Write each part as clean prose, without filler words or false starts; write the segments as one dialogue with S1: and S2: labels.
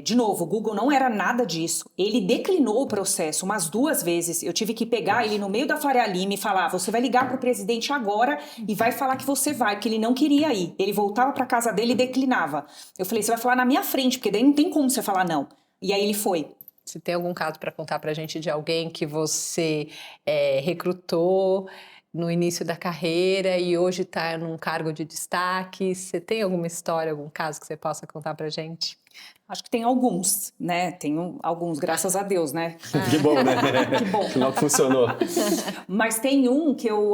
S1: De novo, o Google não era nada disso. Ele declinou o processo umas 2 vezes. Eu tive que pegar ele no meio da Faria Lima e falar: você vai ligar para o presidente agora e vai falar que você vai, porque ele não queria ir. Ele voltava para casa dele e declinava. Eu falei: você vai falar na minha frente, porque daí não tem como você falar não. E aí ele foi.
S2: Você tem algum caso para contar para a gente de alguém que você recrutou no início da carreira e hoje está num cargo de destaque? Você tem alguma história, algum caso que você possa contar para a gente?
S1: Acho que tem alguns, né? Alguns, graças a Deus, né?
S3: Que bom, né?
S1: Que bom.
S3: Que não funcionou.
S1: Mas tem um que eu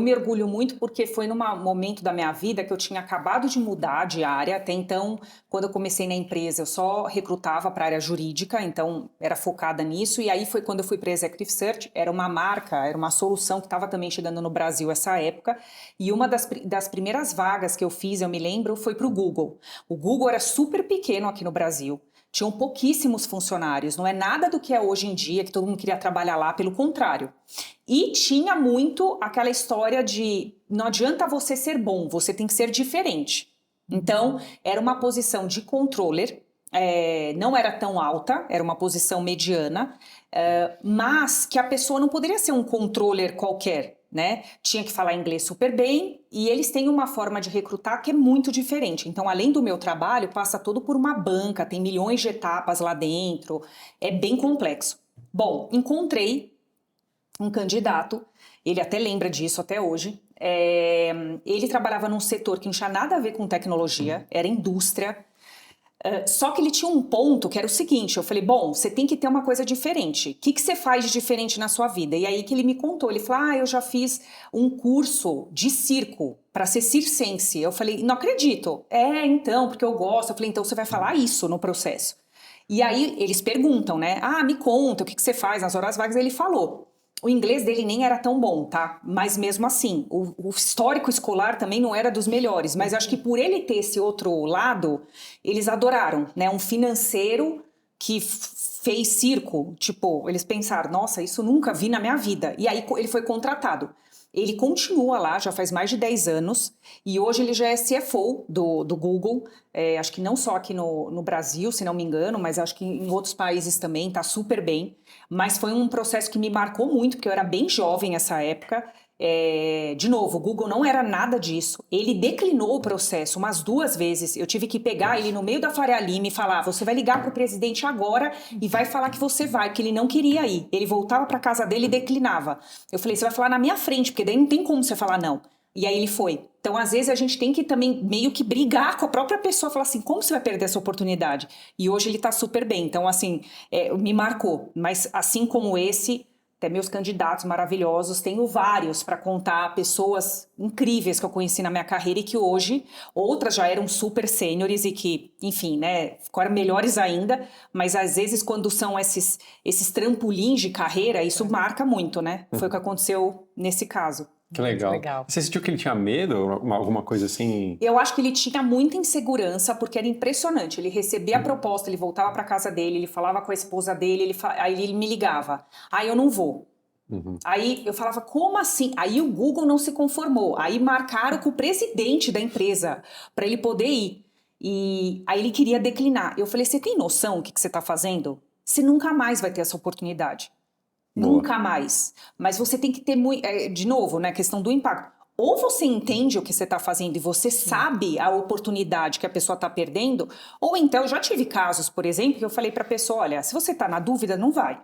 S1: me orgulho muito porque foi num momento da minha vida que eu tinha acabado de mudar de área. Até então, quando eu comecei na empresa, eu só recrutava para a área jurídica, então era focada nisso. E aí foi quando eu fui para Executive Search, era uma marca, era uma solução que estava também chegando no Brasil essa época. E uma das primeiras vagas que eu fiz, eu me lembro, foi para o Google. O Google era super pequeno aqui no Brasil. Tinham pouquíssimos funcionários, não é nada do que é hoje em dia, que todo mundo queria trabalhar lá, pelo contrário. E tinha muito aquela história de não adianta você ser bom, você tem que ser diferente. Então, era uma posição de controller, não era tão alta, era uma posição mediana, mas que a pessoa não poderia ser um controller qualquer, né? Tinha que falar inglês super bem e eles têm uma forma de recrutar que é muito diferente. Então, além do meu trabalho, passa todo por uma banca, tem milhões de etapas lá dentro, é bem complexo. Bom, encontrei um candidato, ele até lembra disso até hoje. Ele trabalhava num setor que não tinha nada a ver com tecnologia, era indústria. Só que ele tinha um ponto que era o seguinte, eu falei, bom, você tem que ter uma coisa diferente. O que você faz de diferente na sua vida? E aí que ele me contou, ele falou, eu já fiz um curso de circo para ser circense. Eu falei, não acredito. Então, porque eu gosto. Eu falei, então você vai falar isso no processo. E aí eles perguntam, né? Me conta, o que você faz nas horas vagas? Ele falou. O inglês dele nem era tão bom, tá? Mas mesmo assim, o histórico escolar também não era dos melhores. Mas acho que por ele ter esse outro lado, eles adoraram, né? Um financeiro que fez circo. Tipo, eles pensaram, nossa, isso nunca vi na minha vida. E aí ele foi contratado. Ele continua lá, já faz mais de 10 anos, e hoje ele já é CFO do Google, acho que não só aqui no Brasil, se não me engano, mas acho que em outros países também, tá super bem. Mas foi um processo que me marcou muito, porque eu era bem jovem nessa época. De novo, o Google não era nada disso. Ele declinou o processo umas 2 vezes. Eu tive que pegar ele no meio da Faria Lima e falar: você vai ligar para o presidente agora e vai falar que você vai, porque ele não queria ir. Ele voltava para casa dele e declinava. Eu falei: você vai falar na minha frente, porque daí não tem como você falar não. E aí ele foi. Então, às vezes, a gente tem que também meio que brigar com a própria pessoa, falar assim, como você vai perder essa oportunidade? E hoje ele tá super bem. Então, assim, me marcou. Mas, assim como esse, até meus candidatos maravilhosos, tenho vários para contar, pessoas incríveis que eu conheci na minha carreira e que hoje, outras já eram super sêniores e que, enfim, né, ficaram melhores ainda, mas às vezes quando são esses trampolins de carreira, isso marca muito, né? Foi o que aconteceu nesse caso.
S3: Que legal.
S2: Legal.
S3: Você sentiu que ele tinha medo? Alguma coisa assim?
S1: Eu acho que ele tinha muita insegurança, porque era impressionante. Ele recebia a proposta, ele voltava para casa dele, ele falava com a esposa dele, aí ele me ligava. Eu não vou. Aí eu falava, como assim? Aí o Google não se conformou. Aí marcaram com o presidente da empresa para ele poder ir. E aí ele queria declinar. Eu falei, você tem noção do que você está fazendo? Você nunca mais vai ter essa oportunidade.
S3: Boa.
S1: Nunca mais. Mas você tem que ter muito. De novo, né? A questão do impacto. Ou você entende o que você está fazendo e você sabe a oportunidade que a pessoa está perdendo, ou então, eu já tive casos, por exemplo, que eu falei para a pessoa: olha, se você está na dúvida, não vai.